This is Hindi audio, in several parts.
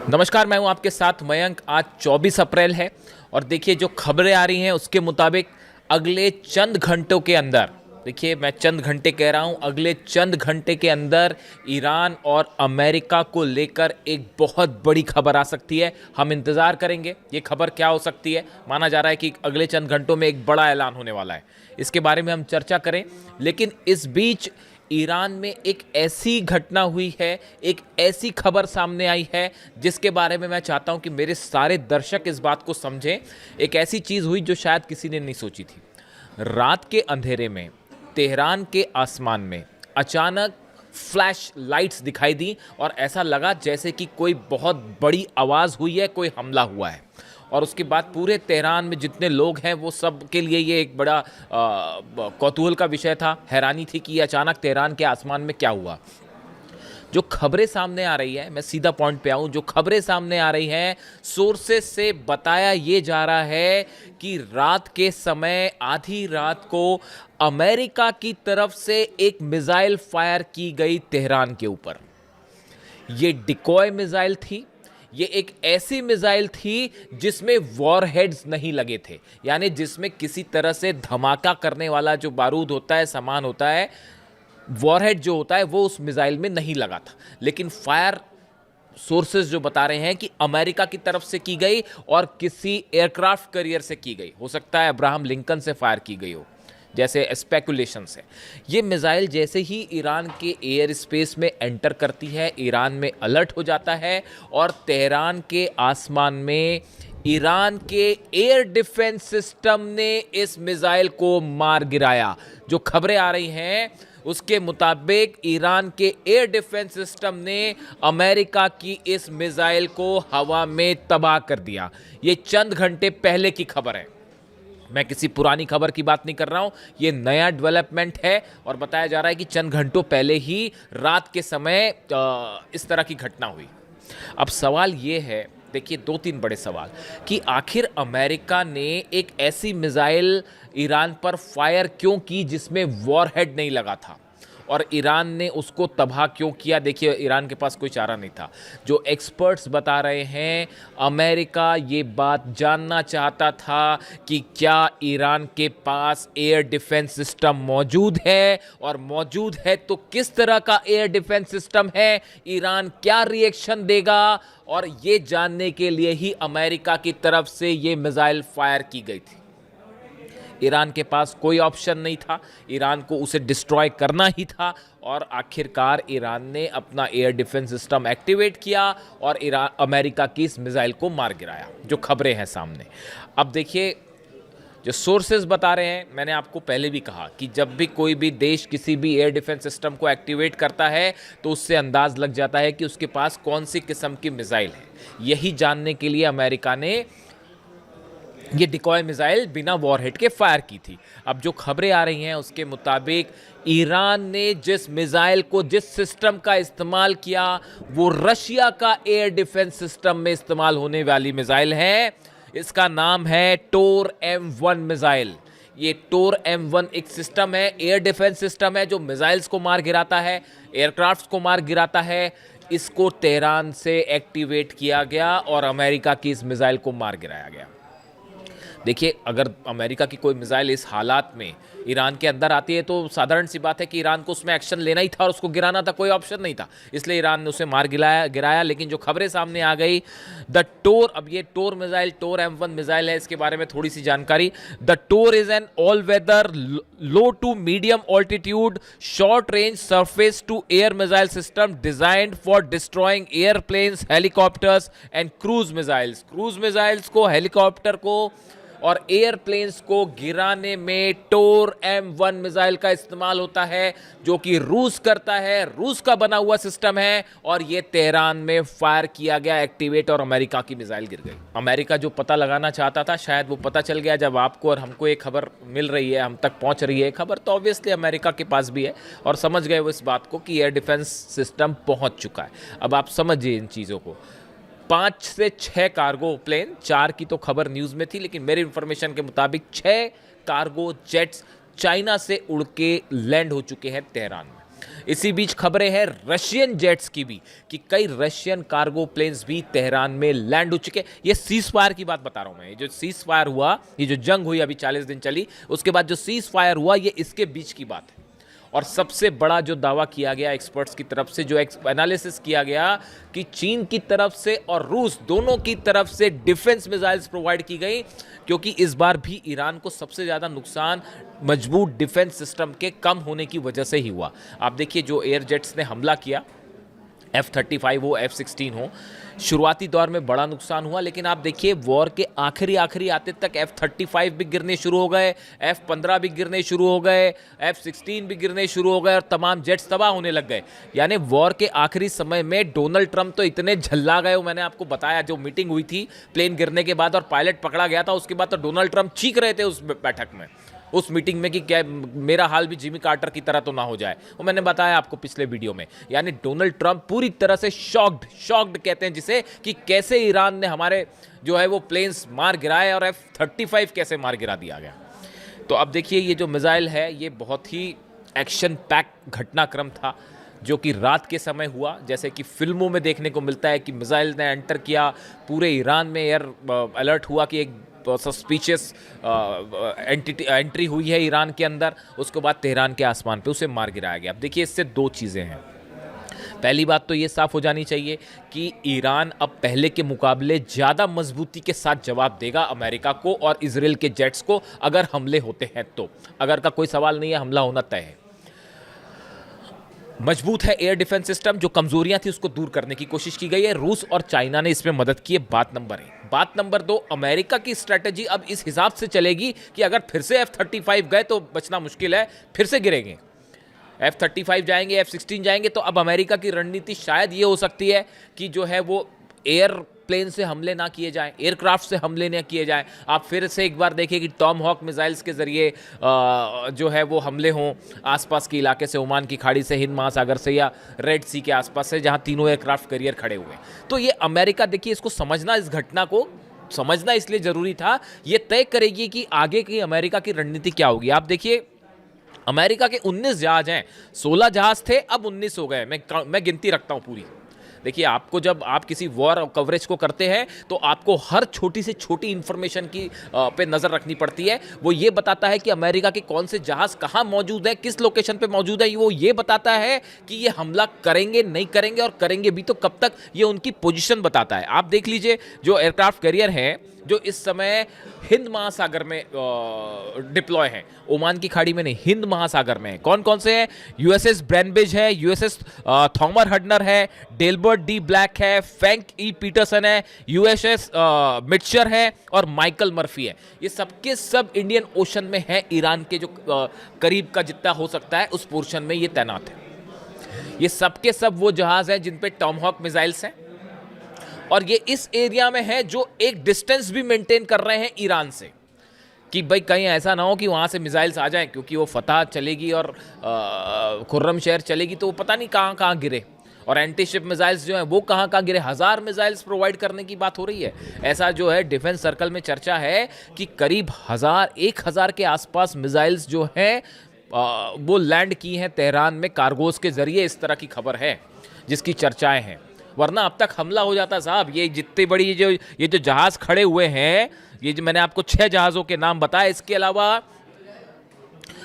नमस्कार, मैं हूं आपके साथ मयंक। आज 24 अप्रैल है और देखिए जो खबरें आ रही हैं उसके मुताबिक अगले चंद घंटों के अंदर, देखिए मैं चंद घंटे कह रहा हूं, अगले चंद घंटे के अंदर ईरान और अमेरिका को लेकर एक बहुत बड़ी खबर आ सकती है। हम इंतज़ार करेंगे ये खबर क्या हो सकती है। माना जा रहा है कि अगले चंद घंटों में एक बड़ा ऐलान होने वाला है, इसके बारे में हम चर्चा करें। लेकिन इस बीच ईरान में एक ऐसी घटना हुई है, एक ऐसी खबर सामने आई है जिसके बारे में मैं चाहता हूं कि मेरे सारे दर्शक इस बात को समझें। एक ऐसी चीज़ हुई जो शायद किसी ने नहीं सोची थी। रात के अंधेरे में तेहरान के आसमान में अचानक फ्लैश लाइट्स दिखाई दी और ऐसा लगा जैसे कि कोई बहुत बड़ी आवाज़ हुई है, कोई हमला हुआ है। और उसके बाद पूरे तेहरान में जितने लोग हैं वो सब के लिए ये एक बड़ा कौतूहल का विषय था, हैरानी थी कि ये अचानक तेहरान के आसमान में क्या हुआ। जो खबरें सामने आ रही है, मैं सीधा पॉइंट पे आऊँ, जो खबरें सामने आ रही हैं सोर्सेस से बताया ये जा रहा है कि रात के समय आधी रात को अमेरिका की तरफ से एक मिसाइल फायर की गई तेहरान के ऊपर। ये डिकॉय मिसाइल थी। ये एक ऐसी मिसाइल थी जिसमें वॉरहेड्स नहीं लगे थे, यानी जिसमें किसी तरह से धमाका करने वाला जो बारूद होता है, सामान होता है, वॉरहेड जो होता है वो उस मिसाइल में नहीं लगा था। लेकिन फायर सोर्सेज जो बता रहे हैं कि अमेरिका की तरफ से की गई और किसी एयरक्राफ्ट कैरियर से की गई, हो सकता है अब्राहम लिंकन से फायर की गई हो, जैसे स्पेकुलेशंस है। ये मिसाइल जैसे ही ईरान के एयर स्पेस में एंटर करती है, ईरान में अलर्ट हो जाता है और तेहरान के आसमान में ईरान के एयर डिफेंस सिस्टम ने इस मिसाइल को मार गिराया। जो खबरें आ रही हैं उसके मुताबिक ईरान के एयर डिफेंस सिस्टम ने अमेरिका की इस मिसाइल को हवा में तबाह कर दिया। ये चंद घंटे पहले की खबर है, मैं किसी पुरानी खबर की बात नहीं कर रहा हूं। ये नया डेवलपमेंट है और बताया जा रहा है कि चंद घंटों पहले ही रात के समय इस तरह की घटना हुई। अब सवाल ये है, देखिए दो तीन बड़े सवाल, कि आखिर अमेरिका ने एक ऐसी मिसाइल ईरान पर फायर क्यों की जिसमें वॉरहेड नहीं लगा था और ईरान ने उसको तबाह क्यों किया। देखिए ईरान के पास कोई चारा नहीं था। जो एक्सपर्ट्स बता रहे हैं, अमेरिका ये बात जानना चाहता था कि क्या ईरान के पास एयर डिफेंस सिस्टम मौजूद है, और मौजूद है तो किस तरह का एयर डिफेंस सिस्टम है, ईरान क्या रिएक्शन देगा, और ये जानने के लिए ही अमेरिका की तरफ से ये मिसाइल फायर की गई थी। ईरान के पास कोई ऑप्शन नहीं था, ईरान को उसे डिस्ट्रॉय करना ही था और आखिरकार ईरान ने अपना एयर डिफेंस सिस्टम एक्टिवेट किया और अमेरिका की इस मिसाइल को मार गिराया। जो खबरें हैं सामने, अब देखिए जो सोर्सेज बता रहे हैं, मैंने आपको पहले भी कहा कि जब भी कोई भी देश किसी भी एयर डिफेंस सिस्टम को एक्टिवेट करता है तो उससे अंदाज लग जाता है कि उसके पास कौन सी किस्म की मिसाइल है। यही जानने के लिए अमेरिका ने ये डिकॉय मिसाइल बिना वॉरहेड के फायर की थी। अब जो खबरें आ रही हैं उसके मुताबिक ईरान ने जिस मिसाइल को, जिस सिस्टम का इस्तेमाल किया, वो रशिया का एयर डिफेंस सिस्टम में इस्तेमाल होने वाली मिसाइल है। इसका नाम है टोर M1 मिसाइल। ये टोर M1 एक सिस्टम है, एयर डिफेंस सिस्टम है जो मिसाइल्स को मार गिराता है, एयरक्राफ्ट्स को मार गिराता है। इसको तेहरान से एक्टिवेट किया गया और अमेरिका की इस मिसाइल को मार गिराया गया। देखिए अगर अमेरिका की कोई मिसाइल इस हालात में ईरान के अंदर आती है तो साधारण सी बात है कि ईरान को उसमें एक्शन लेना ही था और उसको गिराना था, कोई ऑप्शन नहीं था। इसलिए ईरान ने उसे मार गिराया। लेकिन जो खबरें सामने आ गई, द टोर, अब ये टोर मिसाइल, टोर M1 मिसाइल है, इसके बारे में थोड़ी सी जानकारी। The Tor is an all weather low to medium altitude short range surface to air missile system designed for destroying airplanes, helicopters and cruise missiles. Cruise missiles को, हेलीकॉप्टर को और एयरप्लेन्स को गिराने में टोर M1 मिसाइल का इस्तेमाल होता है, जो कि रूस करता है, रूस का बना हुआ सिस्टम है। और ये तेहरान में फायर किया गया, एक्टिवेट, और अमेरिका की मिसाइल गिर गई। अमेरिका जो पता लगाना चाहता था शायद वो पता चल गया। जब आपको और हमको एक खबर मिल रही है, हम तक पहुंच रही है खबर, तो ऑब्वियसली अमेरिका के पास भी है और समझ गए वो इस बात को कि एयर डिफेंस सिस्टम पहुंच चुका है। अब आप समझिए इन चीज़ों को। 5 से 6 कार्गो प्लेन, 4 की तो खबर न्यूज़ में थी, लेकिन मेरी इंफॉर्मेशन के मुताबिक 6 कार्गो जेट्स चाइना से उड़ के लैंड हो चुके हैं तेहरान में। इसी बीच खबरें हैं रशियन जेट्स की भी कि कई रशियन कार्गो प्लेन्स भी तेहरान में लैंड हो चुके। ये सीज फायर की बात बता रहा हूं मैं, ये जो सीज फायर हुआ, ये जो जंग हुई अभी 40 दिन चली, उसके बाद जो सीज फायर हुआ, ये इसके बीच की बात है। और सबसे बड़ा जो दावा किया गया एक्सपर्ट्स की तरफ से, जो एनालिसिस किया गया कि चीन की तरफ से और रूस दोनों की तरफ से डिफेंस मिसाइल्स प्रोवाइड की गई, क्योंकि इस बार भी ईरान को सबसे ज़्यादा नुकसान मजबूत डिफेंस सिस्टम के कम होने की वजह से ही हुआ। आप देखिए जो एयर जेट्स ने हमला किया, F-35 हो, F-16 हो, शुरुआती दौर में बड़ा नुकसान हुआ, लेकिन आप देखिए वॉर के आखिरी आते तक F-35 भी गिरने शुरू हो गए, F-15 भी गिरने शुरू हो गए, F-16 भी गिरने शुरू हो गए और तमाम जेट्स तबाह होने लग गए। यानी वॉर के आखिरी समय में डोनाल्ड ट्रंप तो इतने झल्ला गए, मैंने आपको बताया जो मीटिंग हुई थी प्लेन गिरने के बाद और पायलट पकड़ा गया था, उसके बाद तो डोनाल्ड ट्रंप चीख रहे थे उस बैठक में, उस मीटिंग में कि क्या मेरा हाल भी जिमी कार्टर की तरह तो ना हो जाए। वो मैंने बताया आपको पिछले वीडियो में। यानी डोनाल्ड ट्रंप पूरी तरह से शॉक्ड कहते हैं जिसे, कि कैसे ईरान ने हमारे जो है वो प्लेन्स मार गिराए और F-35 कैसे मार गिरा दिया गया। तो अब देखिए ये जो मिसाइल है ये बहुत ही एक्शन पैक घटनाक्रम था जो कि रात के समय हुआ, जैसे कि फिल्मों में देखने को मिलता है कि मिसाइल ने एंटर किया, पूरे ईरान में एयर अलर्ट हुआ कि एक सस्पिशियस एंट्री हुई है ईरान के अंदर, उसके बाद तेहरान के आसमान पे उसे मार गिराया गया। अब देखिए इससे दो चीज़ें हैं। पहली बात तो ये साफ हो जानी चाहिए कि ईरान अब पहले के मुकाबले ज़्यादा मजबूती के साथ जवाब देगा अमेरिका को और इजराइल के जेट्स को अगर हमले होते हैं तो। अगर का कोई सवाल नहीं है, हमला होना तय है। मजबूत है एयर डिफेंस सिस्टम, जो कमजोरियां थी उसको दूर करने की कोशिश की गई है। रूस और चाइना ने इसमें मदद की है, बात नंबर 1। बात नंबर 2, अमेरिका की स्ट्रेटेजी अब इस हिसाब से चलेगी कि अगर फिर से F-35 गए तो बचना मुश्किल है, फिर से गिरेंगे। F-35 जाएंगे, F-16 जाएंगे, तो अब अमेरिका की रणनीति शायद ये हो सकती है कि जो है वो एयर प्लेन से हमले ना किए जाएं, एयरक्राफ्ट से हमले ना किए जाएं। आप फिर से एक बार देखिए कि टॉम हॉक मिसाइल्स के ज़रिए जो है वो हमले हों आसपास के इलाके से, ओमान की खाड़ी से, हिंद महासागर से या रेड सी के आसपास से, जहां तीनों एयरक्राफ्ट कैरियर खड़े हुए हैं। तो ये अमेरिका, देखिए इसको समझना, इस घटना को समझना इसलिए ज़रूरी था, ये तय करेगी कि आगे की अमेरिका की रणनीति क्या होगी। आप देखिए अमेरिका के 19 जहाज हैं, 16 जहाज थे, अब 19 हो गए। मैं गिनती रखता हूं पूरी। देखिए आपको, जब आप किसी वॉर कवरेज को करते हैं तो आपको हर छोटी से छोटी इंफॉर्मेशन की पे नज़र रखनी पड़ती है। वो ये बताता है कि अमेरिका के कौन से जहाज़ कहाँ मौजूद है, किस लोकेशन पे मौजूद है। वो ये बताता है कि ये हमला करेंगे, नहीं करेंगे, और करेंगे भी तो कब तक, ये उनकी पोजीशन बताता है। आप देख लीजिए जो एयरक्राफ्ट कैरियर हैं जो इस समय हिंद महासागर में डिप्लॉय हैं, ओमान की खाड़ी में नहीं, हिंद महासागर में कौन कौन से हैं? USS ब्रैनबेज है, USS थॉमर हडनर है, डेलबर्ट डी ब्लैक है, फ्रैंक ई पीटरसन है, USS मिट्शर है और माइकल मर्फी है। ये सबके सब इंडियन ओशन में है, ईरान के जो करीब का जितना हो सकता है उस पोर्शन में ये तैनात है। ये सबके सब वो जहाज हैं जिन पे टॉमहॉक मिसाइल्स हैं, और ये इस एरिया में है जो एक डिस्टेंस भी मेंटेन कर रहे हैं ईरान से, कि भाई कहीं ऐसा ना हो कि वहाँ से मिसाइल्स आ जाएं, क्योंकि वो फतह चलेगी और खुर्रम शहर चलेगी तो वो पता नहीं कहाँ कहाँ गिरे, और एंटी शिप मिसाइल्स जो हैं वो कहाँ कहाँ गिरे। 1000 मिसाइल्स प्रोवाइड करने की बात हो रही है। ऐसा जो है डिफेंस सर्कल में चर्चा है कि करीब 1000 के आसपास मिसाइल्स जो हैं वो लैंड की हैं तेहरान में कार्गोस के जरिए, इस तरह की खबर है जिसकी चर्चाएं हैं। वरना अब तक हमला हो जाता साहब। ये जितने बड़ी ये जो जहाज खड़े हुए हैं, ये जो मैंने आपको 6 जहाज़ों के नाम बताए, इसके अलावा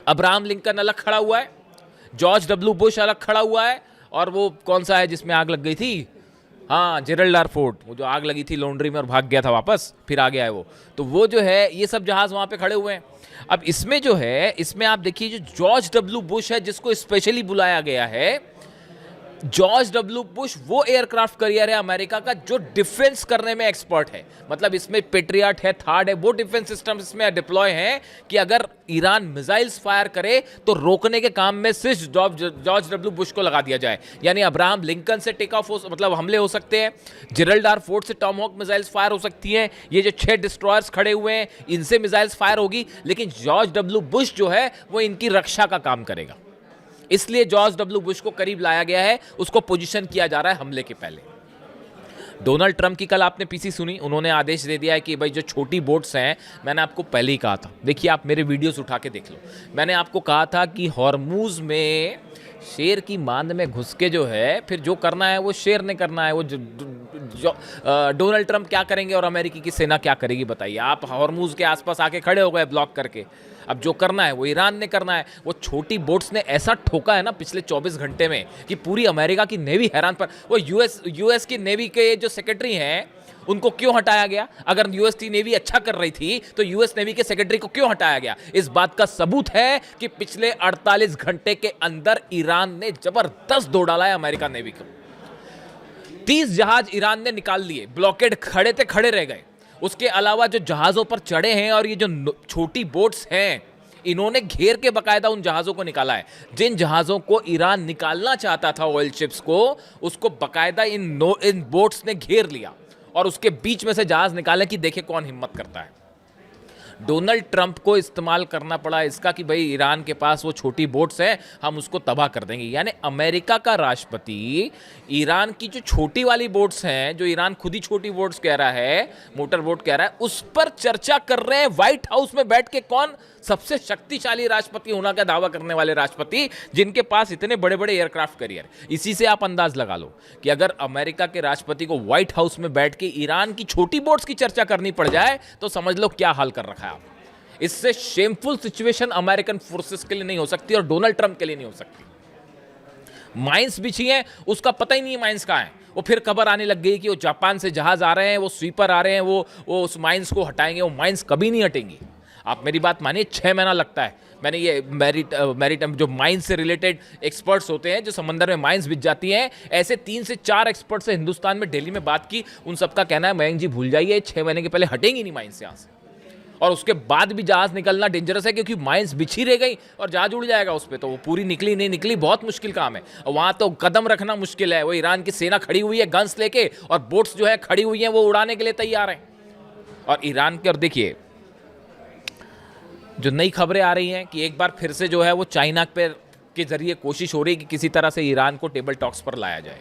अब्राहम लिंकन अलग खड़ा हुआ है, जॉर्ज डब्ल्यू बुश अलग खड़ा हुआ है, और वो कौन सा है जिसमें आग लग गई थी, हाँ जेरल्ड आर फोर्ड, वो जो आग लगी थी लॉन्ड्री में और भाग गया था वापस, फिर आ गया है वो, तो वो जो है ये सब जहाज वहाँ पे खड़े हुए हैं। अब इसमें जो है, इसमें आप देखिए जो जॉर्ज डब्ल्यू बुश है जिसको स्पेशली बुलाया गया है, जॉर्ज डब्ल्यू बुश वो एयरक्राफ्ट कैरियर है अमेरिका का जो डिफेंस करने में एक्सपर्ट है। मतलब इसमें पेट्रियट है, थार्ड है, वो डिफेंस सिस्टम इसमें डिप्लॉय हैं कि अगर ईरान मिसाइल्स फायर करे तो रोकने के काम में सिर्फ जॉर्ज डब्ल्यू बुश को लगा दिया जाए। यानी अब्राहम लिंकन से टेक ऑफ मतलब हमले हो सकते हैं, जेरल्ड आर फोर्ड से टॉमहॉक मिसाइल्स फायर हो सकती हैं, ये जो 6 डिस्ट्रॉयर्स खड़े हुए हैं इनसे मिसाइल्स फायर होगी, लेकिन जॉर्ज डब्ल्यू बुश जो है वो इनकी रक्षा का काम करेगा। इसलिए जॉर्ज डब्ल्यू बुश को करीब लाया गया है, उसको पोजीशन किया जा रहा है हमले के पहले। डोनाल्ड ट्रंप की कल आपने पीसी सुनी, उन्होंने आदेश दे दिया है कि भाई जो छोटी बोट्स हैं, मैंने आपको पहले ही कहा था, देखिए आप मेरे वीडियोस उठा के देख लो, मैंने आपको कहा था कि हॉर्मूज में शेर की मांद में घुस के जो है फिर जो करना है वो शेर ने करना है। वो डोनाल्ड ट्रंप क्या करेंगे और अमेरिकी की सेना क्या करेगी बताइए। आप हॉर्मुज के आसपास आके खड़े हो गए ब्लॉक करके। अब जो करना है वो ईरान ने करना है। वो छोटी बोट्स ने ऐसा ठोका है ना पिछले 24 घंटे में कि पूरी अमेरिका की नेवी हैरान। पर वो यूएस की नेवी के जो सेक्रेटरी हैं उनको क्यों हटाया गया? अगर यूएस की नेवी अच्छा कर रही थी तो यूएस नेवी के सेक्रेटरी को क्यों हटाया गया? इस बात का सबूत है कि पिछले 48 घंटे के अंदर ईरान ने जबरदस्त दो डाला है अमेरिका नेवी को। 30 जहाज ईरान ने निकाल लिए, ब्लॉकेड खड़े थे खड़े रह गए। उसके अलावा जो जहाजों पर चढ़े हैं और ये जो छोटी बोट्स हैं इन्होंने घेर के बकायदा उन जहाजों को निकाला है। जिन जहाजों को ईरान निकालना चाहता था ऑयल शिप्स को, उसको बकायदा इन बोट्स ने घेर लिया और उसके बीच में से जहाज निकाले कि देखे कौन हिम्मत करता है। डोनाल्ड ट्रंप को इस्तेमाल करना पड़ा इसका कि भाई ईरान के पास वो छोटी बोट्स हैं, हम उसको तबाह कर देंगे। यानी अमेरिका का राष्ट्रपति ईरान की जो छोटी वाली बोट्स हैं, जो ईरान खुद ही छोटी बोट्स कह रहा है, मोटर बोट कह रहा है, उस पर चर्चा कर रहे हैं व्हाइट हाउस में बैठ के। कौन? सबसे शक्तिशाली राष्ट्रपति होना का दावा करने वाले राष्ट्रपति, जिनके पास इतने बड़े बड़े एयरक्राफ्ट कैरियर। इसी से आप अंदाज लगा लो कि अगर अमेरिका के राष्ट्रपति को व्हाइट हाउस में बैठ के ईरान की छोटी बोट्स की चर्चा करनी पड़ जाए तो समझ लो क्या हाल कर रखा है आप। इससे शेमफुल सिचुएशन अमेरिकन फोर्सेस के लिए नहीं हो सकती और डोनाल्ड ट्रंप के लिए नहीं हो सकती। माइंस बिछी है, उसका पता ही नहीं है माइंस कहाँ है। वो फिर खबर आने लग गई कि वो जापान से जहाज आ रहे हैं, वो स्वीपर आ रहे हैं, वो उस माइंस को हटाएंगे। वो माइंस कभी नहीं हटेंगी। आप मेरी बात मानिए, 6 महीना लगता है। मैंने ये मैरीटाइम जो माइंस से रिलेटेड एक्सपर्ट्स होते हैं, जो समंदर में माइंस बिछ जाती हैं, ऐसे 3 से 4 एक्सपर्ट से हिंदुस्तान में दिल्ली में बात की। उन सबका कहना है मयंक जी भूल जाइए, 6 महीने के पहले हटेंगी नहीं माइंस यहाँ से। और उसके बाद भी जहाज निकलना डेंजरस है क्योंकि माइंस बिछी रह गई और जहाज उड़ जाएगा उस पर। तो वो पूरी निकली नहीं निकली, बहुत मुश्किल काम है। और वहाँ तो कदम रखना मुश्किल है। वो ईरान की सेना खड़ी हुई है गन्स लेके और बोट्स जो है खड़ी हुई हैं, वो उड़ाने के लिए तैयार हैं। और ईरान के, और देखिए जो नई खबरें आ रही हैं कि एक बार फिर से जो है वो चाइना के जरिए कोशिश हो रही है कि किसी तरह से ईरान को टेबल टॉक्स पर लाया जाए,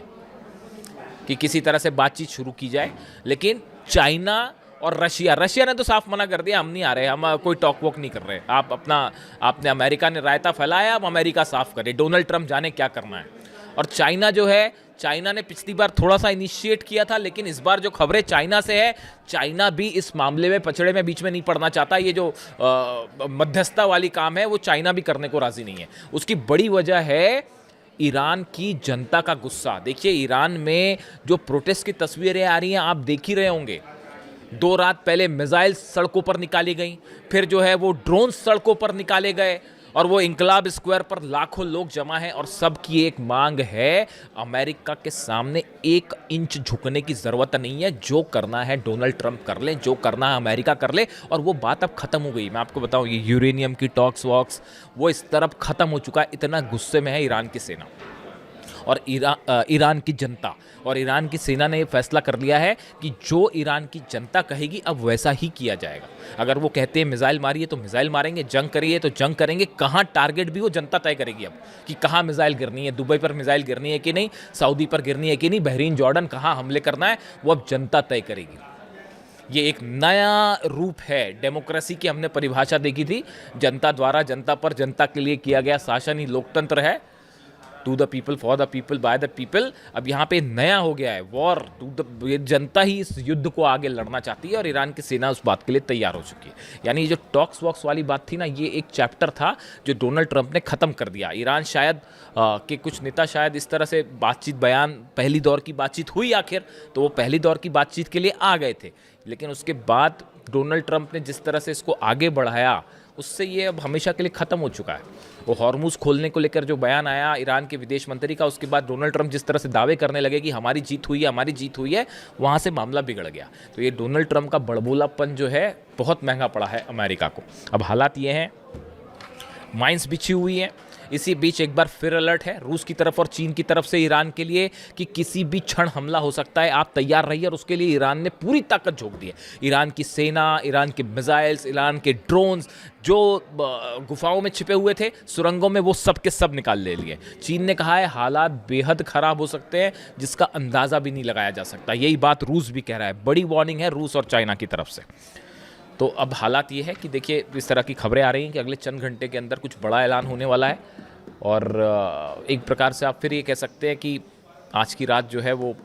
कि किसी तरह से बातचीत शुरू की जाए। लेकिन चाइना और रशिया ने तो साफ मना कर दिया, हम नहीं आ रहे, हम कोई टॉक वॉक नहीं कर रहे। आपने अमेरिका ने रायता फैलाया, अब अमेरिका साफ करे, डोनाल्ड ट्रंप जाने क्या करना है। और चाइना जो है, चाइना ने पिछली बार थोड़ा सा इनिशिएट किया था, लेकिन इस बार जो खबरें चाइना से है, चाइना भी इस मामले में पछड़े में बीच में नहीं पड़ना चाहता। ये जो मध्यस्थता वाली काम है वो चाइना भी करने को राजी नहीं है। उसकी बड़ी वजह है ईरान की जनता का गुस्सा। देखिए ईरान में जो प्रोटेस्ट की तस्वीरें आ रही हैं आप देख ही रहे होंगे। 2 रात पहले मिसाइल सड़कों पर निकाली गई, फिर जो है वो ड्रोन सड़कों पर निकाले गए और वो इंकलाब स्क्वायर पर लाखों लोग जमा हैं। और सबकी एक मांग है, अमेरिका के सामने 1 इंच झुकने की ज़रूरत नहीं है। जो करना है डोनाल्ड ट्रंप कर ले, जो करना है अमेरिका कर ले। और वो बात अब ख़त्म हो गई। मैं आपको बताऊं, ये यूरेनियम की टॉक्स वॉक्स वो इस तरफ ख़त्म हो चुका है। इतना गुस्से में है ईरान की सेना और ईरान की जनता। और ईरान की सेना ने यह फैसला कर लिया है कि जो ईरान की जनता कहेगी अब वैसा ही किया जाएगा। अगर वो कहते हैं मिसाइल मारिए तो मिसाइल मारेंगे, जंग करिए तो जंग करेंगे। कहाँ टारगेट भी वो जनता तय करेगी अब, कि कहाँ मिसाइल गिरनी है, दुबई पर मिसाइल गिरनी है कि नहीं, सऊदी पर गिरनी है कि नहीं, बहरीन जॉर्डन कहाँ हमले करना है, वो अब जनता तय करेगी। ये एक नया रूप है डेमोक्रेसी की। हमने परिभाषा देखी थी, जनता द्वारा, जनता पर, जनता के लिए किया गया शासन ही लोकतंत्र है। To the people, for the people, by the people. अब यहाँ पे नया हो गया है वॉर टू द, ये जनता ही इस युद्ध को आगे लड़ना चाहती है और ईरान की सेना उस बात के लिए तैयार हो चुकी है। यानी ये जो टॉक्स वॉक्स वाली बात थी ना, ये एक चैप्टर था जो डोनाल्ड ट्रंप ने ख़त्म कर दिया। ईरान शायद के कुछ नेता शायद इस तरह से बातचीत, बयान, पहली दौर की बातचीत हुई आखिर, तो वो पहली दौर की बातचीत के लिए आ गए थे। लेकिन उसके बाद डोनाल्ड ट्रंप ने जिस तरह से इसको आगे बढ़ाया, उससे ये अब हमेशा के लिए ख़त्म हो चुका है। वो हॉर्मुज खोलने को लेकर जो बयान आया ईरान के विदेश मंत्री का, उसके बाद डोनाल्ड ट्रंप जिस तरह से दावे करने लगे कि हमारी जीत हुई है, हमारी जीत हुई है, वहाँ से मामला बिगड़ गया। तो ये डोनाल्ड ट्रंप का बड़बोलापन जो है बहुत महंगा पड़ा है अमेरिका को। अब हालात ये हैं, माइंस बिछी हुई हैं। इसी बीच एक बार फिर अलर्ट है रूस की तरफ और चीन की तरफ से ईरान के लिए कि किसी भी क्षण हमला हो सकता है, आप तैयार रहिए। और उसके लिए ईरान ने पूरी ताकत झोंक दी है। ईरान की सेना, ईरान के मिसाइल्स, ईरान के ड्रोन्स जो गुफाओं में छिपे हुए थे, सुरंगों में, वो सब के सब निकाल ले लिए। चीन ने कहा है हालात बेहद खराब हो सकते हैं जिसका अंदाज़ा भी नहीं लगाया जा सकता। यही बात रूस भी कह रहा है। बड़ी वार्निंग है रूस और चाइना की तरफ से। तो अब हालात ये है कि देखिए इस तरह की खबरें आ रही हैं कि अगले चंद घंटे के अंदर कुछ बड़ा ऐलान होने वाला है। और एक प्रकार से आप फिर ये कह सकते हैं कि आज की रात जो है वो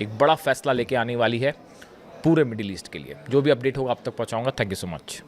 एक बड़ा फैसला लेके आने वाली है पूरे मिडिल ईस्ट के लिए। जो भी अपडेट होगा आप तक पहुंचाऊंगा। Thank you so much.